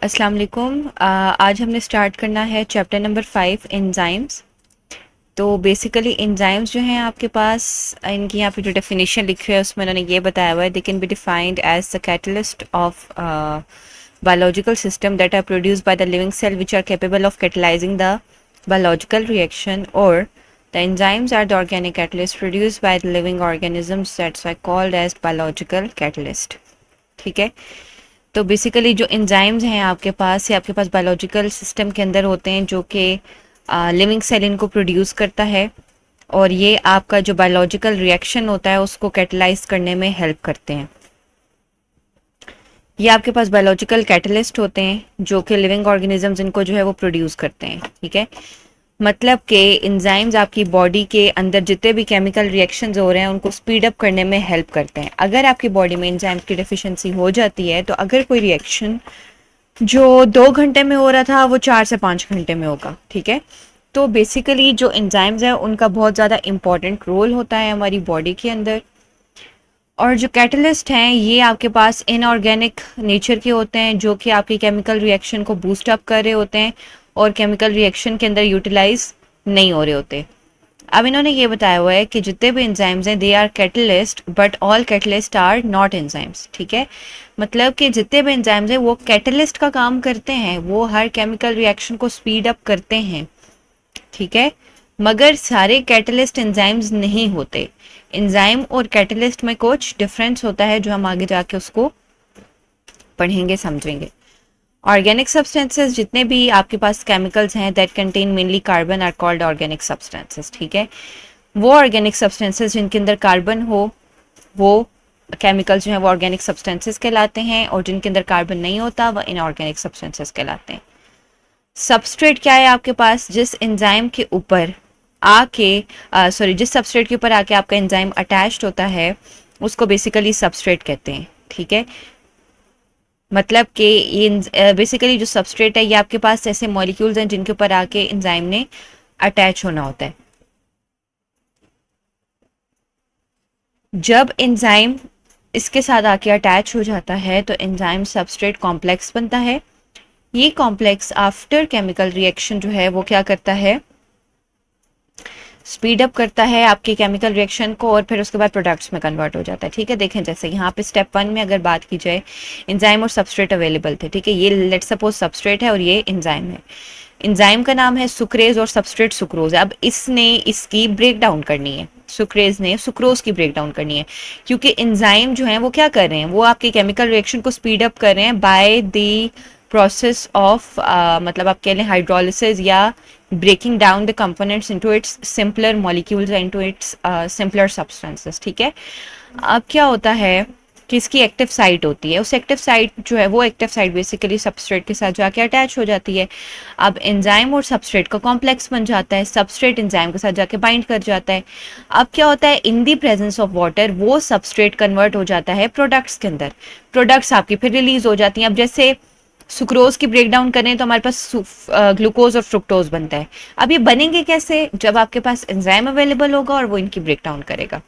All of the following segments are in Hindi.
अस्सलाम वालेकुम। आज हमने स्टार्ट करना है चैप्टर नंबर 5 एंजाइम्स। तो बेसिकली एंजाइम्स जो हैं आपके पास, इनकी यहाँ पे जो डेफिनेशन लिखी है उसमें उन्होंने ये बताया हुआ है, they can be defined as the catalyst of biological system that are produced by the living cell which are capable of catalyzing the biological reaction, or the enzymes are the organic catalyst produced by the living organisms that's why called as biological catalyst। ठीक है, तो बेसिकली जो एंजाइम्स हैं आपके पास, ये आपके पास बायोलॉजिकल सिस्टम के अंदर होते हैं जो कि लिविंग सेल इनको प्रोड्यूस करता है, और ये आपका जो बायोलॉजिकल रिएक्शन होता है उसको कैटलाइज करने में हेल्प करते हैं। ये आपके पास बायोलॉजिकल कैटलिस्ट होते हैं जो कि लिविंग ऑर्गेनिजम्स इनको जो है वो प्रोड्यूस करते हैं। ठीक है, मतलब कि एंजाइम्स आपकी बॉडी के अंदर जितने भी केमिकल रिएक्शंस हो रहे हैं उनको स्पीड अप करने में हेल्प करते हैं। अगर आपकी बॉडी में एंजाइम्स की डेफिशिएंसी हो जाती है तो अगर कोई रिएक्शन जो 2 घंटे में हो रहा था वो 4 से 5 घंटे में होगा। ठीक है, तो बेसिकली जो एंजाइम्स है उनका बहुत ज़्यादा इंपॉर्टेंट रोल होता है हमारी बॉडी के अंदर। और जो कैटलिस्ट हैं ये आपके पास इनऑर्गेनिक नेचर के होते हैं जो कि आपकी केमिकल रिएक्शन को बूस्ट अप कर रहे होते हैं और केमिकल रिएक्शन के अंदर यूटिलाइज नहीं हो रहे होते। अब इन्होंने ये बताया हुआ है कि जितने भी एंजाइम्स हैं they are catalyst but all catalyst are not enzymes. ठीक है, मतलब कि जितने भी एंजाइम्स हैं वो कैटलिस्ट का काम करते हैं, वो हर केमिकल रिएक्शन को स्पीड अप करते हैं। ठीक है, मगर सारे कैटलिस्ट एंजाइम्स नहीं होते। एंजाइम और कैटलिस्ट में कुछ डिफरेंस होता है जो हम आगे जाके उसको पढ़ेंगे समझेंगे। ऑर्गेनिक सब्सटेंसेस जितने भी आपके पास केमिकल्स हैं that contain mainly carbon are called organic substances. ठीक है, वो ऑर्गेनिक सब्सटेंसेस जिनके अंदर कार्बन हो वो केमिकल्स जो हैं वो ऑर्गेनिक सब्सटेंसेस कहलाते हैं, और जिनके अंदर कार्बन नहीं होता वह इनऑर्गेनिक सब्सटेंसेस कहलाते हैं। सबस्ट्रेट क्या है आपके पास, जिस एंजाइम के ऊपर आके जिस सबस्ट्रेट के ऊपर आके आपका एंजाइम अटैच्ड होता है उसको बेसिकली सबस्ट्रेट कहते हैं। ठीक है, मतलब कि ये बेसिकली जो सबस्ट्रेट है ये आपके पास ऐसे मॉलिक्यूल्स हैं जिनके ऊपर आके एंजाइम ने अटैच होना होता है। जब एंजाइम इसके साथ आके अटैच हो जाता है तो एंजाइम सबस्ट्रेट कॉम्प्लेक्स बनता है। ये कॉम्प्लेक्स आफ्टर केमिकल रिएक्शन जो है वो क्या करता है, स्पीड अप करता है आपके केमिकल रिएक्शन को और फिर उसके बाद प्रोडक्ट्स में कन्वर्ट हो जाता है। ठीक है, देखें जैसे यहाँ पे स्टेप 1 में अगर बात की जाए एंजाइम और सबस्ट्रेट अवेलेबल थे। ठीक है, ये लेट्स सपोज सबस्ट्रेट है और ये एंजाइम है। एंजाइम का नाम है सुक्रेज और सबस्ट्रेट सुक्रोज है। अब इसने इसकी ब्रेक डाउन करनी है, सुक्रेज ने सुक्रोज की ब्रेक डाउन करनी है, क्योंकि एंजाइम जो है वो क्या कर रहे हैं, वो आपके केमिकल रिएक्शन को स्पीड अप कर रहे हैं बाय द प्रोसेस ऑफ मतलब आप कह लें हाइड्रोलिसिस या breaking down the components into its simpler molecules into its simpler substances। ठीक है, अब क्या होता है कि इसकी एक्टिव साइट होती है, उस एक्टिव साइट जो है वो एक्टिव साइट बेसिकली सबस्ट्रेट के साथ जाके अटैच हो जाती है। अब एंजाइम और सबस्ट्रेट का कॉम्प्लेक्स बन जाता है, सबस्ट्रेट एंजाइम के साथ जाके बाइंड कर जाता है। अब क्या होता है, इन दी प्रेजेंस ऑफ वाटर वो सबस्ट्रेट कन्वर्ट हो जाता है प्रोडक्ट्स के अंदर, प्रोडक्ट्स आपकी फिर रिलीज हो जाती हैं। अब जैसे सुक्रोज की ब्रेक डाउन करें तो हमारे पास ग्लूकोज और फ्रुक्टोज बनता है। अब ये बनेंगे कैसे, जब आपके पास एंजाइम अवेलेबल होगा और वो इनकी ब्रेक डाउन करेगा।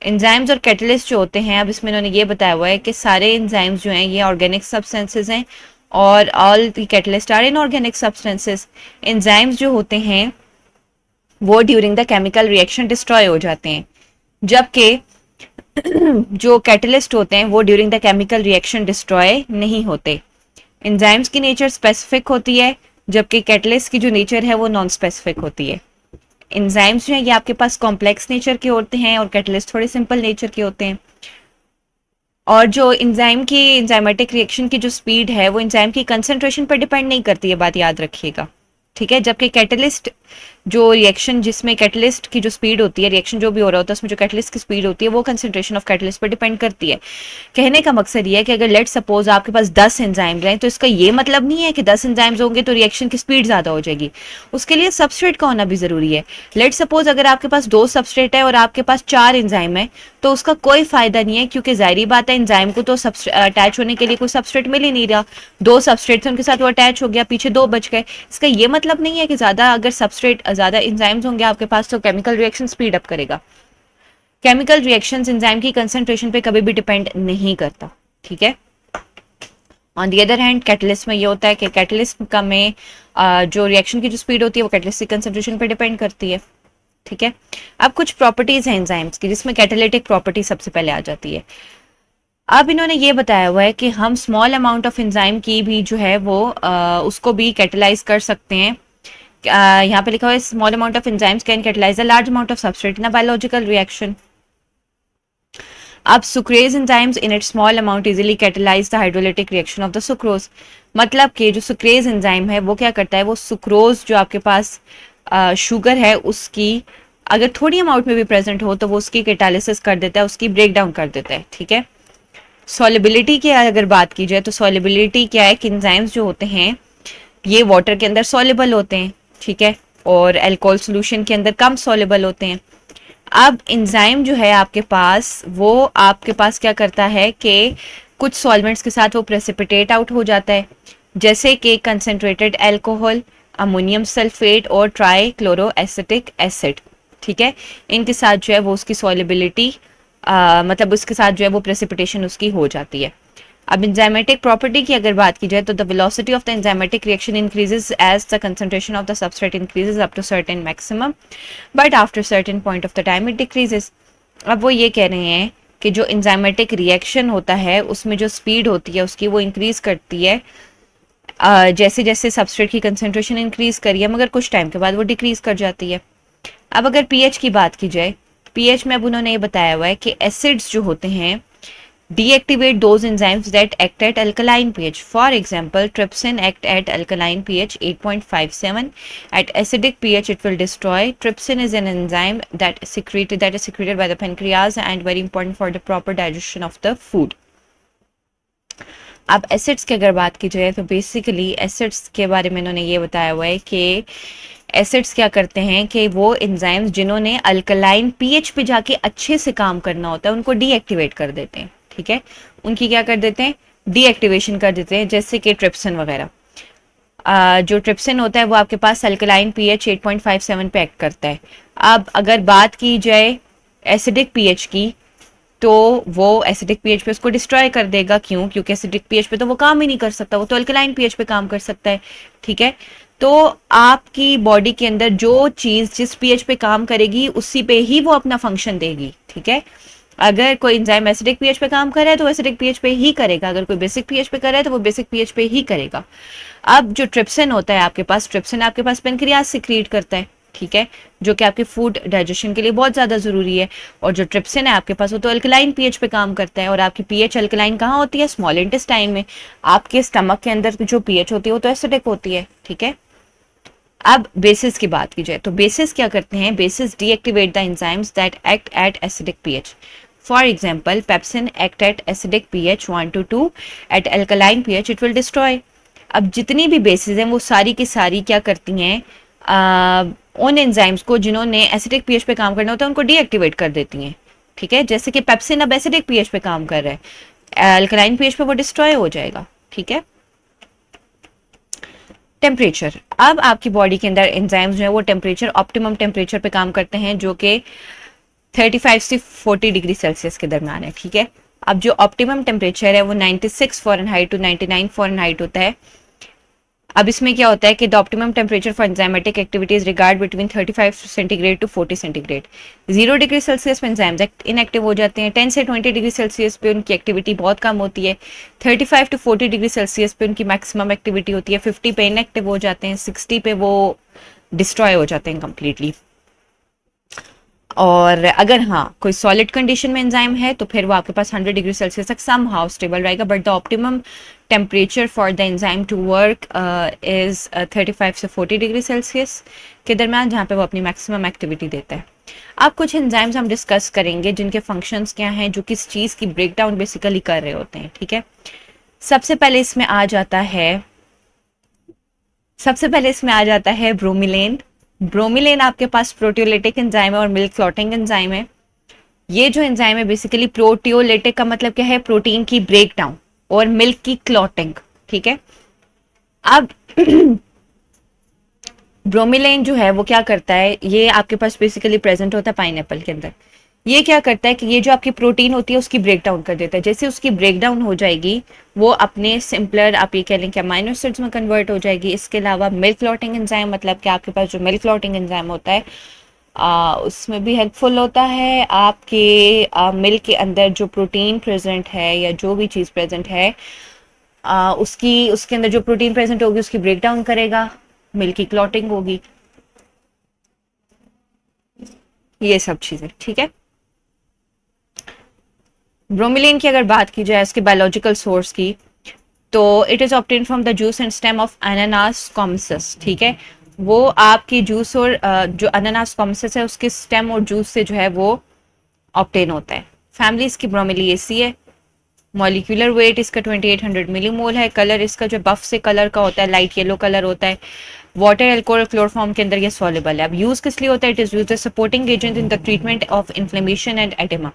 एंजाइम्स और कैटलिस्ट जो होते हैं, अब इसमें इन्होंने ये बताया हुआ है कि सारे एंजाइम्स जो हैं ये ऑर्गेनिक सब्सटेंसेस हैं और all the catalyst are inorganic substances. Enzymes जो होते हैं वो during the chemical reaction destroy हो जाते हैं, जबकि जो कैटलिस्ट होते हैं वो during the chemical reaction destroy नहीं होते। एंजाइम्स की नेचर स्पेसिफिक होती है जबकि कैटलिस्ट की जो नेचर है वो नॉन स्पेसिफिक होती है। एंजाइम्स जो है ये आपके पास कॉम्प्लेक्स नेचर के होते हैं और कैटलिस्ट थोड़े सिंपल नेचर के होते हैं। और जो एंजाइम की एंजाइमेटिक रिएक्शन की जो स्पीड है वो एंजाइम की कंसंट्रेशन पर डिपेंड नहीं करती है, बात याद रखिएगा। ठीक है, जबकि कैटलिस्ट जो रिएक्शन जिसमें कैटलिस्ट की जो स्पीड होती है, रिएक्शन जो भी हो रहा होता है उसमें जो कैटलिस्ट की स्पीड होती है वो कंसंट्रेशन ऑफ कैटलिस्ट पर डिपेंड करती है। कहने का मकसद ये है कि अगर लेट सपोज आपके पास 10 एंजाइम्स हैं तो इसका ये मतलब नहीं है कि 10 एंजाइम्स होंगे तो रिएक्शन की स्पीड ज़्यादा हो जाएगी, उसके लिए सबस्ट्रेट का होना भी ज़रूरी है। लेट सपोज अगर आपके पास 2 सबस्ट्रेट है और आपके पास 4 एंजाइम है तो उसका कोई फायदा नहीं है, क्योंकि जाहिर बात है एंजाइम को तो अटैच होने के लिए कोई सबस्ट्रेट मिल ही नहीं रहा। 2 सबस्ट्रेट थे उनके साथ वो अटैच हो गया, पीछे 2 बच गए। इसका ये मतलब नहीं है कि ज़्यादा अगर सबस्ट्रेट ज़्यादा एंजाइम्स होंगे आपके पास तो केमिकल रिएक्शन स्पीड अप करेगा। केमिकल रिएक्शंस एंजाइम की कंसंट्रेशन पे कभी भी डिपेंड नहीं करता। ठीक है, on the other hand catalyst में ये होता है कि कैटलिस्ट का में जो रिएक्शन की जो स्पीड होती है वो कैटलिस्ट की कंसंट्रेशन पर डिपेंड करती है, ठीक है। अब कुछ प्रॉपर्टीज हैं एंजाइम्स की, जिसमें कैटालिटिक प्रॉपर्टी सबसे पहले आ जाती है। अब इन्होंने ये बताया हुआ है कि हम स्मॉल अमाउंट ऑफ एंजाइम की भी जो है वो उसको भी कैटलाइज कर सकते हैं। यहाँ पे लिखा हुआ है small amount of enzymes can catalyse a large amount of substrate in a biological reaction. अब sucrase enzymes in its small amount easily catalyse the hydrolytic reaction of the sucrose. मतलब कि जो सुक्रेज एंजाइम है वो क्या करता है, वो सुक्रोज जो आपके पास शुगर है उसकी अगर थोड़ी अमाउंट में भी प्रेजेंट हो तो वो उसकी कैटालिसिस कर देता है, उसकी ब्रेक डाउन कर देता है, ठीक है। सॉलिबिलिटी की अगर बात की जाए तो सॉलिबिलिटी क्या है कि एंजाइम्स जो होते हैं ये वाटर के अंदर सॉल्युबल होते हैं, ठीक है, और अल्कोहल सॉल्यूशन के अंदर कम सॉल्युबल होते हैं। अब एंजाइम जो है आपके पास वो आपके पास क्या करता है कि कुछ सॉल्वेंट्स के साथ वो प्रेसिपिटेट आउट हो जाता है, जैसे कि कंसेंट्रेटेड अल्कोहल, अमोनियम सल्फेट और ट्राई क्लोरो एसिटिक एसिड, ठीक है। इनके साथ जो है वो उसकी सॉल्युबिलिटी मतलब उसके साथ जो है वो प्रेसिपिटेशन उसकी हो जाती है। अब एंजाइमेटिक प्रॉपर्टी की अगर बात की जाए तो the velocity of the enzymatic reaction increases as the concentration of the substrate increases up to certain maximum, but after certain point of the time it decreases. अब वो ये कह रहे हैं कि जो एंजाइमेटिक रिएक्शन होता है उसमें जो स्पीड होती है उसकी वो इंक्रीज करती है जैसे जैसे सबस्ट्रेट की कंसंट्रेशन इंक्रीज करी है, मगर कुछ टाइम के बाद वो डिक्रीज कर जाती है। अब अगर पीएच की बात की जाए, पीएच में अब उन्होंने ये बताया हुआ है कि एसिड्स जो होते हैं deactivate those enzymes that act at alkaline pH. For example, trypsin act at alkaline pH 8.57. At acidic pH, it will destroy. Trypsin is an enzyme that is secreted by the pancreas and very important for the proper digestion of the food. अब एसिड्स की अगर बात की जाए तो बेसिकली एसिड्स के बारे में इन्होंने ये बताया हुआ है कि एसिड्स क्या करते हैं कि वो एंजाइम्स जिन्होंने अल्कलाइन पीएच पे जाके अच्छे से काम करना होता है उनको डीएक्टिवेट कर देते हैं, ठीक है। उनकी क्या कर देते हैं, डीएक्टिवेशन कर देते हैं, जैसे कि ट्रिप्सिन वगैरह। जो ट्रिप्सिन होता है वो आपके पास अल्कलाइन पीएच 8.57 पे एक्ट करता है। अब अगर बात की जाए एसिडिक पीएच की तो वो एसिडिक पीएच पे उसको डिस्ट्रॉय कर देगा। क्यों? क्योंकि एसिडिक पीएच पे तो वो काम ही नहीं कर सकता, वो तो अल्कलाइन पीएच पे काम कर सकता है, ठीक है। तो आपकी बॉडी के अंदर जो चीज जिस पीएच पे काम करेगी उसी पे ही वो अपना फंक्शन देगी, ठीक है। अगर कोई एंजाइम एसिडिक पीएच पे काम कर रहा है तो एसिडिक पीएच पे ही करेगा, अगर कोई बेसिक पीएच पे कर रहा है तो वो बेसिक पीएच पे ही करेगा। अब जो ट्रिप्सिन होता है आपके पास, ट्रिप्सिन आपके पास पेनक्रियाज सिक्रीट करता है, ठीक है, जो कि आपके फूड डाइजेशन के लिए बहुत ज़्यादा ज़रूरी है। और जो ट्रिप्सिन है आपके पास वो तो अल्कलाइन पीएच पे काम करता है, और आपकी पीएच अल्कलाइन कहाँ होती है, स्मॉल इंटेस्टाइन में। आपके स्टमक के अंदर जो पीएच होती है वो तो एसिडिक होती है, ठीक है। अब बेसिस की बात की जाए तो बेसिस क्या करते हैं, bases deactivate the enzymes that act at acidic pH. For example, pepsin act at acidic pH 1 to 2, at alkaline pH it will destroy. अब जितनी भी बेसिस हैं वो सारी की सारी क्या करती हैं, उन एंजाइम्स को जिन्होंने एसिडिक पीएच पे काम करना होता है उनको डीएक्टिवेट कर देती हैं, ठीक है। जैसे कि पेप्सिन अब एसिडिक पीएच पे काम कर रहा है, अल्कलाइन पीएच पे वो डिस्ट्रॉय हो जाएगा, ठीक है। टेम्परेचर, अब आपकी बॉडी के अंदर एंजाइम्स जो है वो टेम्परेचर ऑप्टिमम टेम्परेचर पे काम करते हैं जो कि 35 से 40 डिग्री सेल्सियस के दरम्यान है, ठीक है। अब जो ऑप्टिमम टेम्परेचर है वो 96 फ़ारेनहाइट टू 99 फ़ारेनहाइट होता है। अब इसमें क्या होता है कि the optimum temperature for enzymatic activities regard between 35 centigrade to 40 centigrade. 0 degree Celsius पे एंजाइम्स इनएक्टिव हो जाते हैं, 10 से 20 डिग्री सेल्सियस पे उनकी एक्टिविटी बहुत कम होती है, 35 टू 40 डिग्री सेल्सियस पे उनकी मैक्सिमम एक्टिविटी होती है, 50 पे इनएक्टिव हो जाते हैं, 60 पे वो डिस्ट्रॉय हो जाते हैं कंप्लीटली। और अगर हाँ कोई सॉलिड कंडीशन में एंजाइम है तो फिर वो आपके पास 100 डिग्री सेल्सियस तक सम हाउ स्टेबल रहेगा, but the optimum temperature for the enzyme to work is 35 से 40 डिग्री सेल्सियस के दरम्यान, जहाँ पे वो अपनी मैक्सिमम एक्टिविटी देता है। अब कुछ एंजाइम्स हम डिस्कस करेंगे जिनके फंक्शंस क्या हैं, जो किस चीज़ की ब्रेक डाउन बेसिकली कर रहे होते हैं, ठीक है। सबसे पहले इसमें आ जाता है ब्रोमिलेन। ब्रोमिलेन आपके पास प्रोटियोलिटिक एंजाइम है और मिल्क क्लॉटिंग एंजाइम है। ये जो एंजाइम है बेसिकली प्रोटियोलिटिक का मतलब क्या है, प्रोटीन की ब्रेक डाउन, और मिल्क की क्लॉटिंग, ठीक है। अब ब्रोमिलेन जो है वो क्या करता है, ये आपके पास बेसिकली प्रेजेंट होता है पाइनएप्पल के अंदर। ये क्या करता है कि ये जो आपकी प्रोटीन होती है उसकी ब्रेक डाउन कर देता है। जैसे उसकी ब्रेक डाउन हो जाएगी वो अपने सिंपलर आप ये कह लें कि अमाइनो एसिड्स में कन्वर्ट हो जाएगी। इसके अलावा मिल्क क्लॉटिंग एंजाइम, मतलब कि आपके पास जो मिल्क क्लॉटिंग एंजाइम होता है उसमें भी हेल्पफुल होता है। आपके मिल्क के अंदर जो प्रोटीन प्रेजेंट है या जो भी चीज़ प्रेजेंट है उसकी उसके अंदर जो प्रोटीन प्रेजेंट होगी उसकी ब्रेक डाउन करेगा, मिल्क की क्लॉटिंग होगी, ये सब चीज़ें। ठीक है। ब्रोमिलिन की अगर बात की जाए उसके बायोलॉजिकल सोर्स की, तो it is obtain from the juice and stem of अनानास कॉमसस। ठीक है। वो आपकी जूस और जो अनानास कॉमसस है उसके स्टेम और जूस से जो है वो ऑब्टेन होता है। फैमिली इसकी ब्रोमिलिएसी है। मॉलिक्यूलर वेट इसका 2800 मिलीमोल है। कलर इसका जो बफ से कलर का होता है, लाइट येलो कलर होता है। वाटर, एल्कोहल, क्लोरोफॉर्म के अंदर ये सॉल्युबल है। अब यूज किस लिए होता है? It is used as supporting agent in the treatment of inflammation and oedema.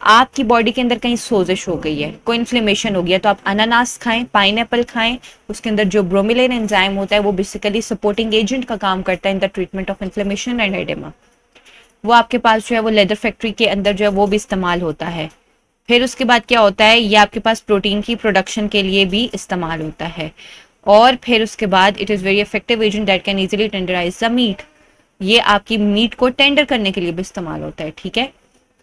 आपकी बॉडी के अंदर कहीं सोजिश हो गई है, कोई इन्फ्लेमेशन हो गया, तो आप अनानास खाएं, पाइनएप्पल खाएं। उसके अंदर जो ब्रोमिलिन एंजाइम होता है वो बेसिकली सपोर्टिंग एजेंट का काम करता है इन the treatment of inflammation and oedema. वो आपके पास जो है वो लेदर फैक्ट्री के अंदर जो है वो भी इस्तेमाल होता है। फिर उसके बाद क्या होता है, ये आपके पास प्रोटीन की प्रोडक्शन के लिए भी इस्तेमाल होता है। और फिर उसके बाद it is very effective agent that can easily tenderise the meat. ये आपकी मीट को टेंडर करने के लिए भी इस्तेमाल होता है। ठीक है।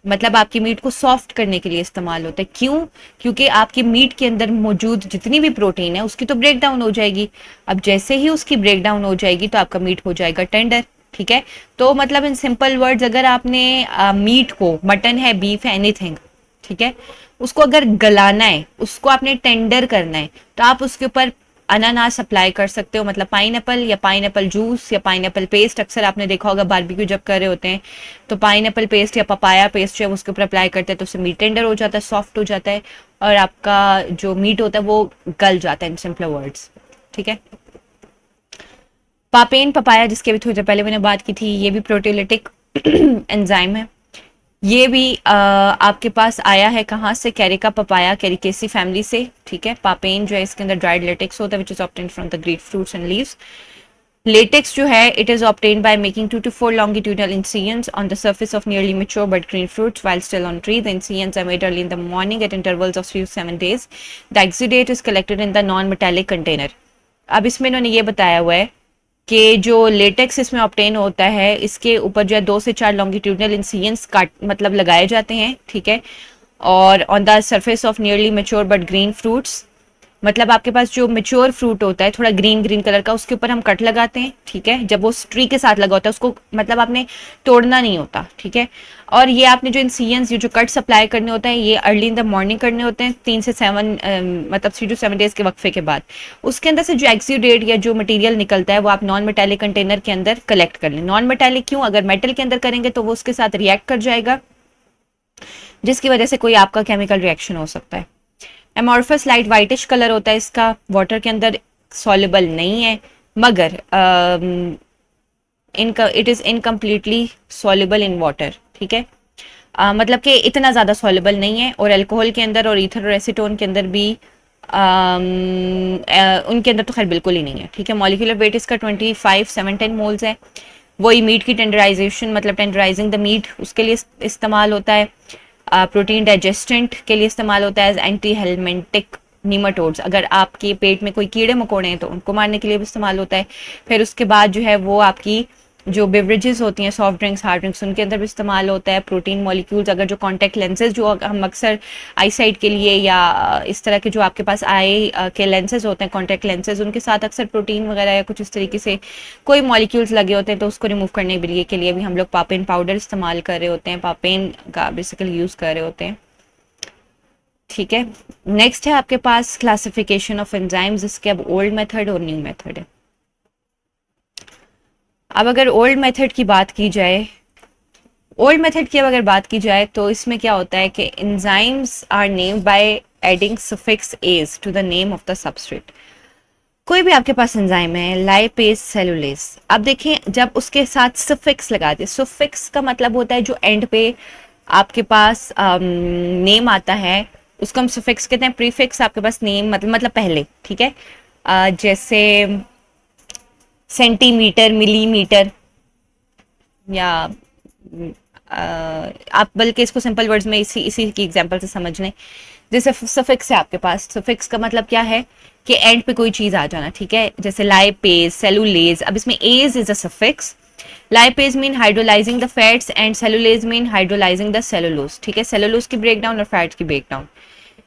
मतलब आपकी मीट को सॉफ्ट करने के लिए इस्तेमाल होता है। क्यों? क्योंकि आपकी मीट के अंदर मौजूद जितनी भी प्रोटीन है उसकी तो ब्रेक डाउन हो जाएगी। अब जैसे ही उसकी ब्रेक डाउन हो जाएगी तो आपका मीट हो जाएगा टेंडर। ठीक है। तो मतलब इन सिंपल वर्ड्स, अगर आपने मीट को, मटन है, बीफ है, एनीथिंग, ठीक है, उसको अगर गलाना है, उसको आपने टेंडर करना है, तो आप उसके ऊपर अनानास अप्लाई कर सकते हो। मतलब पाइनएप्पल या पाइनएप्पल जूस या पाइनएप्पल पेस्ट। अक्सर आपने देखा होगा बारबेक्यू जब कर रहे होते हैं तो पाइनएप्पल पेस्ट या पपाया पेस्ट जो है उसके ऊपर अप्लाई करते हैं तो उससे मीट टेंडर हो जाता है, सॉफ्ट हो जाता है और आपका जो मीट होता है वो गल जाता है, इन सिंपल वर्ड्स। ठीक है। पापेन पपाया, जिसके भी थोड़ी देर पहले मैंने बात की थी, ये भी प्रोटीलिटिक एंजाइम है। ये भी आपके पास आया है कहाँ से? कैरिका पपाया, कैरिकेसी फैमिली से। ठीक है। पापेन जो है इसके अंदर ड्राइड लेटेक्स होता है which is obtained from the grape fruits and leaves. Latex जो है it is obtained by making 2 to 4 longitudinal incisions on the surface of nearly mature but green fruits while still on tree. The incisions are made early in the morning at intervals of 3 to 7 days. The exudate is collected in the non-metallic container. अब इसमें इन्होंने ये बताया हुआ है कि जो लेटेक्स इसमें ऑब्टेन होता है इसके ऊपर जो है 2 से 4 लॉन्गिट्यूडनल इंसियंस काट मतलब लगाए जाते हैं। ठीक है। और on the surface of nearly mature but green fruits, मतलब आपके पास जो मेच्योर फ्रूट होता है थोड़ा ग्रीन ग्रीन कलर का, उसके ऊपर हम कट लगाते हैं। ठीक है। जब वो ट्री के साथ लगा होता है उसको मतलब आपने तोड़ना नहीं होता। ठीक है। और ये आपने जो इंसियंस, ये जो कट सप्लाई करने होते हैं ये अर्ली इन द मॉर्निंग करने होते हैं 3 से 7 मतलब 3 to 7 डेज के वक्फे के बाद। उसके अंदर से जो एक्सीडेट या जो मटेरियल निकलता है वो आप नॉन मेटालिक कंटेनर के अंदर कलेक्ट कर लें। नॉन मेटालिक क्यों? अगर मेटल के अंदर करेंगे तो वो उसके साथ रिएक्ट कर जाएगा जिसकी वजह से कोई आपका केमिकल रिएक्शन हो सकता है। एमॉर्फस लाइट वाइटिश कलर होता है इसका, वाटर के अंदर सॉल्युबल नहीं है, मगर इनका it is incompletely soluble in water. ठीक है। मतलब कि इतना ज़्यादा सॉल्युबल नहीं है। और अल्कोहल के अंदर और ईथर और एसीटोन के अंदर भी उनके अंदर तो खैर बिल्कुल ही नहीं है। ठीक है। मॉलिक्यूलर वेट इसका 25-710 मोल्स है। वही मीट की टेंडराइजेशन मतलब टेंडराइजिंग द मीट उसके लिए इस्तेमाल होता है। प्रोटीन डाइजेस्टेंट के लिए इस्तेमाल होता है एज एंटी हेलमेंटिक नीमाटोड्स। अगर आपके पेट में कोई कीड़े मकोड़े हैं तो उनको मारने के लिए भी इस्तेमाल होता है। फिर उसके बाद जो है वो आपकी जो बेवरेजेस होती हैं, सॉफ्ट ड्रिंक्स, हार्ड ड्रिंक्स, उनके अंदर भी इस्तेमाल होता है। प्रोटीन मॉलिक्यूल्स, अगर जो कॉन्टैक्ट लेंसेज जो हम अक्सर आई साइट के लिए या इस तरह के जो आपके पास आई के लेंसेज होते हैं, कॉन्टैक्ट लेंसेज, उनके साथ अक्सर प्रोटीन वगैरह या कुछ इस तरीके से कोई मॉलिक्यूल्स लगे होते हैं तो उसको रिमूव करने के लिए भी हम लोग पापेन पाउडर इस्तेमाल कर रहे होते हैं, पापेन का बेसिकली यूज़ कर रहे होते हैं। ठीक है। नेक्स्ट है आपके पास क्लासिफिकेशन ऑफ एंजाइम्स। इसके अब ओल्ड मेथड और न्यू मेथड है। अब अगर ओल्ड मेथड की बात की जाए, तो इसमें क्या होता है कि enzymes are named by adding suffix ase to the name of the substrate. कोई भी आपके पास एंजाइम है, लाइपेज, सेलुलेज, अब देखें जब उसके साथ सफिक्स लगा दे, सफिक्स का मतलब होता है जो एंड पे आपके पास नेम आता है उसको हम सफिक्स कहते हैं। प्रीफिक्स आपके पास नेम मतलब पहले। ठीक है। जैसे सेंटीमीटर, मिलीमीटर या आप बल्कि इसको सिंपल वर्ड्स में इसी इसी की एग्जांपल से समझ लें। जैसे सफिक्स है आपके पास, सफिक्स का मतलब क्या है कि एंड पे कोई चीज आ जाना, ठीक है, जैसे लाइपेज, सेलुलेज। अब इसमें ase is a suffix, lipase mean hydrolysing the fats and cellulase mean hydrolysing the cellulose, ठीक है, सेलुलोज की ब्रेकडाउन और फैट की ब्रेकडाउन।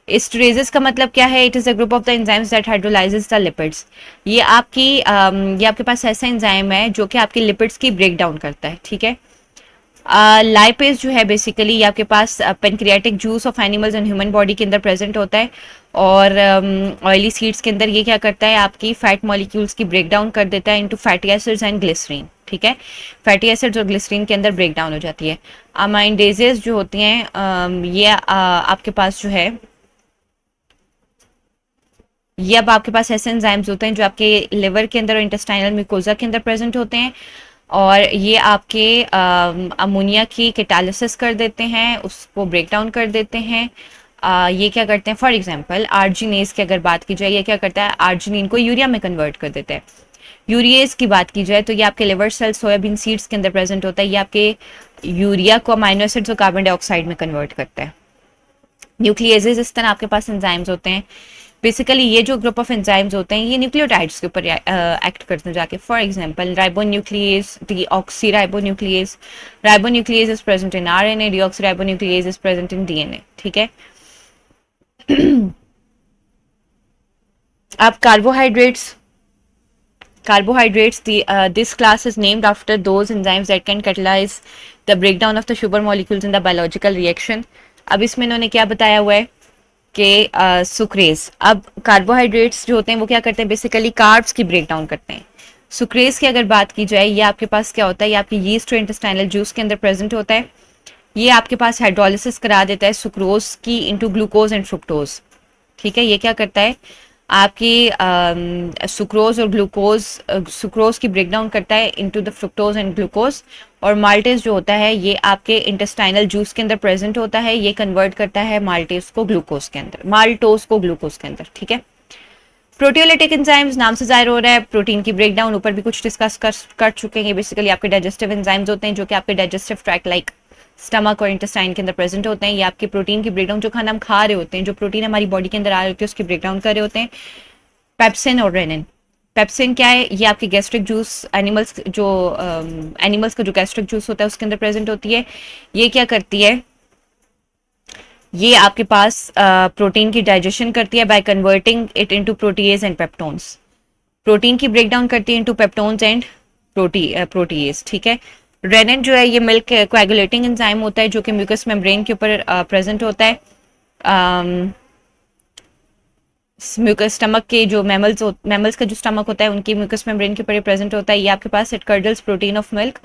एस्टरेजेस का मतलब क्या है, it is a group of the enzymes that hydrolyses the lipids. ये आपकी ये आपके पास ऐसा एंजाइम है जो कि आपकी लिपिड्स की ब्रेकडाउन करता है, ठीक है। लाइपेज जो है बेसिकली ये आपके पास pancreatic juice of animals and human body के अंदर प्रेजेंट होता है, और ऑयली सीड्स के अंदर ये क्या करता है, आपकी फैट मॉलिक्यूल्स की ब्रेकडाउन कर देता है into fatty acids and glycerine, ठीक है। फैटी एसिड्स और ग्लिसरीन के अंदर ब्रेकडाउन हो जाती है। अमाइंडेजेस जो होती हैं ये आपके पास जो है, ये अब आपके पास ऐसे एंजाइम्स होते हैं जो आपके लिवर के अंदर और इंटेस्टाइनल म्यूकोजा के अंदर प्रेजेंट होते हैं, और ये आपके अमोनिया की कैटालिसिस कर देते हैं, उसको ब्रेक डाउन कर देते हैं। ये क्या करते हैं, फॉर एग्जांपल आर्जिनेज की अगर बात की जाए, ये क्या करता है, आर्जिनिन को यूरिया में कन्वर्ट कर देता है। यूरिएज की बात की जाए तो ये आपके लिवर सेल सोयाबीन सीड्स के अंदर प्रेजेंट होता है, ये आपके यूरिया को अमाइनो एसिड्स और कार्बन डाइऑक्साइड में कन्वर्ट करता है। न्यूक्लियेजेस, इस तरह आपके पास एंजाइम्स होते हैं। बेसिकली ये जो ग्रुप ऑफ एंजाइम्स होते हैं ये न्यूक्लियोटाइड्स के ऊपर एक्ट करते हैं जाके। For example ribonuclease, deoxyribonuclease, ribonuclease is present in RNA, deoxyribonuclease is present in DNA, ठीक है। अब carbohydrates, this class is named after those enzymes that can catalyze the breakdown of the sugar molecules in the biological reaction. अब इसमें इन्होंने क्या बताया हुआ है कि सुक्रेज। अब कार्बोहाइड्रेट्स जो होते हैं वो क्या करते हैं, बेसिकली कार्ब्स की ब्रेक डाउन करते हैं। सुक्रेज की अगर बात की जाए, ये आपके पास क्या होता है, ये आपकी यीस्ट और इंटेस्टाइनल जूस के अंदर प्रेजेंट होता है। ये आपके पास हाइड्रोलिसिस करा देता है सुक्रोज की इनटू ग्लूकोज एंड फ्रुक्टोज, ठीक है। ये क्या करता है, आपकी सुक्रोज और ग्लूकोज, सुक्रोज की ब्रेकडाउन करता है into the fructose and glucose, और माल्टेज जो होता है ये आपके इंटेस्टाइनल जूस के अंदर प्रेजेंट होता है, ये कन्वर्ट करता है माल्टेज को ग्लूकोज के अंदर, माल्टोज को ग्लूकोज के अंदर, ठीक है। प्रोटियोलिटिक एंजाइम्स, नाम से जाहिर हो रहा है प्रोटीन की ब्रेकडाउन, ऊपर भी कुछ डिस्कस कर चुके हैं। बेसिकली आपके डाइजेस्टिव एंजाइम्स होते हैं जो कि आपके डाइजेस्टिव ट्रैक्ट लाइक स्टमक और इंटेस्टाइन के अंदर प्रेजेंट होते हैं। ये आपके प्रोटीन की ब्रेकडाउन, जो खाना हम खा रहे होते हैं, जो प्रोटीन हमारी बॉडी के अंदर आ रही होती है उसकी ब्रेकडाउन कर रहे होते हैं। पेप्सिन और रेनिन। पेप्सिन क्या है, ये आपके गैस्ट्रिक जूस, एनिमल्स का जो गैस्ट्रिक जूस होता है उसके अंदर प्रेजेंट होती है। ये क्या करती है, ये आपके पास प्रोटीन की डाइजेशन करती है by converting it into protease and peptones. Protein की ब्रेकडाउन करती है इनटू पेप्टोन्स एंड प्रोटीएज, ठीक है। रेनिन जो है ये मिल्क कोएगुलेटिंग एंजाइम होता है जो कि म्यूकस मेम्ब्रेन के ऊपर प्रेजेंट होता है। म्यूकस स्टमक के जो मैमल्स का जो स्टमक होता है उनकी म्यूकस मेम्ब्रेन के ऊपर प्रेजेंट होता है। ये आपके पास इट कर्डल्स प्रोटीन ऑफ मिल्क।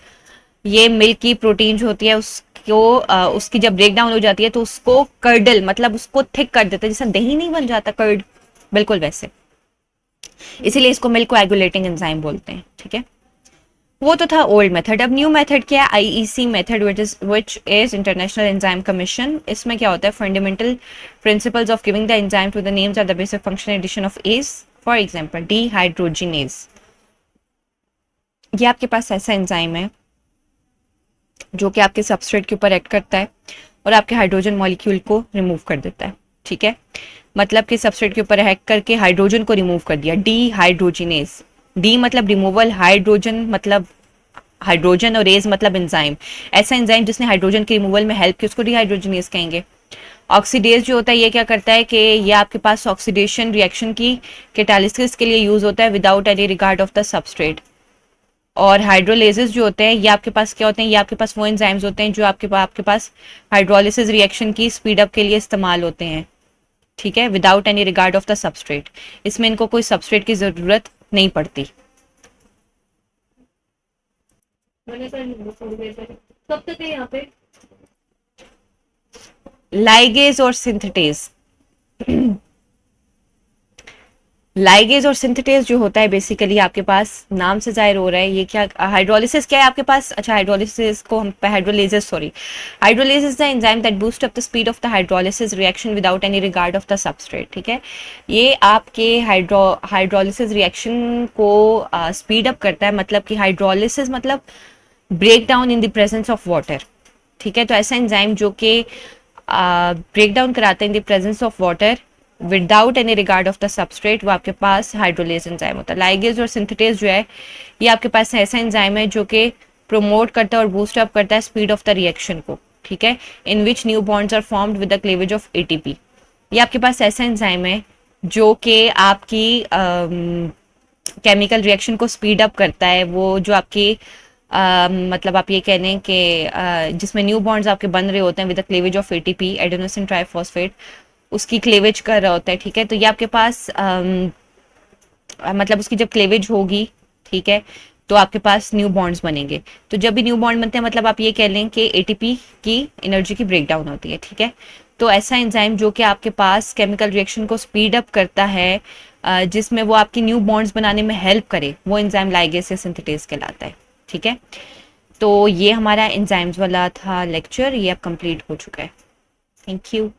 ये मिल्क की प्रोटीन जो होती है उसको उसकी जब ब्रेक डाउन हो जाती है तो उसको कर्डल मतलब उसको थिक कर देता है, जैसा दही नहीं बन जाता कर्ड, बिल्कुल वैसे, इसीलिए इसको मिल्क कोएगुलेटिंग एंजाइम बोलते हैं, ठीक है। वो तो था ओल्ड मेथड। अब न्यू मेथड क्या है, IEC method which is international enzyme commission. इसमें क्या होता है, fundamental principles of giving the enzyme to the names are the basic function addition of ase. For example dehydrogenase, ये आपके पास ऐसा एंजाइम है जो कि आपके सबस्ट्रेट के ऊपर एक्ट करता है और आपके हाइड्रोजन मॉलिक्यूल को रिमूव कर देता है, ठीक है। मतलब कि सबस्ट्रेट के ऊपर एक्ट करके हाइड्रोजन को रिमूव कर दिया, डीहाइड्रोजिनेज। डी मतलब रिमूवल, हाइड्रोजन मतलब हाइड्रोजन और एज मतलब एंजाइम। ऐसा एंजाइम जिसने हाइड्रोजन के रिमूवल में हेल्प की उसको डीहाइड्रोजिनेज कहेंगे। ऑक्सीडेज जो होता है ये क्या करता है कि ये आपके पास ऑक्सीडेशन रिएक्शन की कैटालिसिस के लिए यूज होता है without any regard of the substrate. और हाइड्रोलेजेस जो होते हैं ये आपके पास क्या होते हैं, ये आपके पास वो एंजाइम्स होते हैं जो आपके पास हाइड्रोलिसिस रिएक्शन की स्पीड अप के लिए इस्तेमाल होते हैं, ठीक है, without any regard of the substrate. इसमें इनको कोई सबस्ट्रेट की जरूरत नहीं पड़ती। कब तक है यहाँ पे लाइगेज और सिंथेटेज। लाइगेज और सिंथेटेज जो होता है बेसिकली आपके पास नाम से जाहिर हो रहा है ये क्या, हाइड्रोलिसिस क्या है आपके पास, अच्छा हाइड्रोलिसिस को हम hydrolysis is the enzyme that boost up the speed of the hydrolysis reaction without any regard of the substrate, ठीक है। ये आपके हाइड्रोलिसिस रिएक्शन को स्पीड अप करता है, मतलब कि हाइड्रोलिसिस मतलब break down in the presence of water, ठीक है। तो ऐसा एंजाइम जो कि ब्रेक डाउन कराते हैं इन the presence of water without any regard of the substrate, वो आपके पास हाइड्रोलेज एंजाइम होता है। लाइगेज और सिंथेटेज जो है ये आपके पास ऐसा एंजाइम है जो कि प्रोमोट करता है और बूस्ट अप करता है स्पीड ऑफ द रिएक्शन को, ठीक है, in which new bonds are formed with the cleavage of ATP. ये आपके पास ऐसा एंजाइम है जो कि आपकी केमिकल रिएक्शन को स्पीड अप करता है। वो जो आपकी मतलब आप ये कह लें कि जिसमें न्यू बॉन्ड्स आपके बन रहे होते हैं with the cleavage of ATP, adenosine triphosphate, उसकी क्लीवेज कर रहा होता है, ठीक है। तो ये आपके पास मतलब उसकी जब क्लीवेज होगी, ठीक है, तो आपके पास न्यू बॉन्ड्स बनेंगे। तो जब भी न्यू बॉन्ड बनते हैं मतलब आप ये कह लें कि एटीपी की एनर्जी की ब्रेक डाउन होती है, ठीक है। तो ऐसा एंजाइम जो कि आपके पास केमिकल रिएक्शन को स्पीड अप करता है, जिसमें वो आपकी न्यू बॉन्ड्स बनाने में हेल्प करे, वो एंजाइम लाइगेज या सिंथेटेज कहलाता है, ठीक है। तो ये हमारा एंजाइम्स वाला था लेक्चर, ये अब कंप्लीट हो चुका है। Thank you.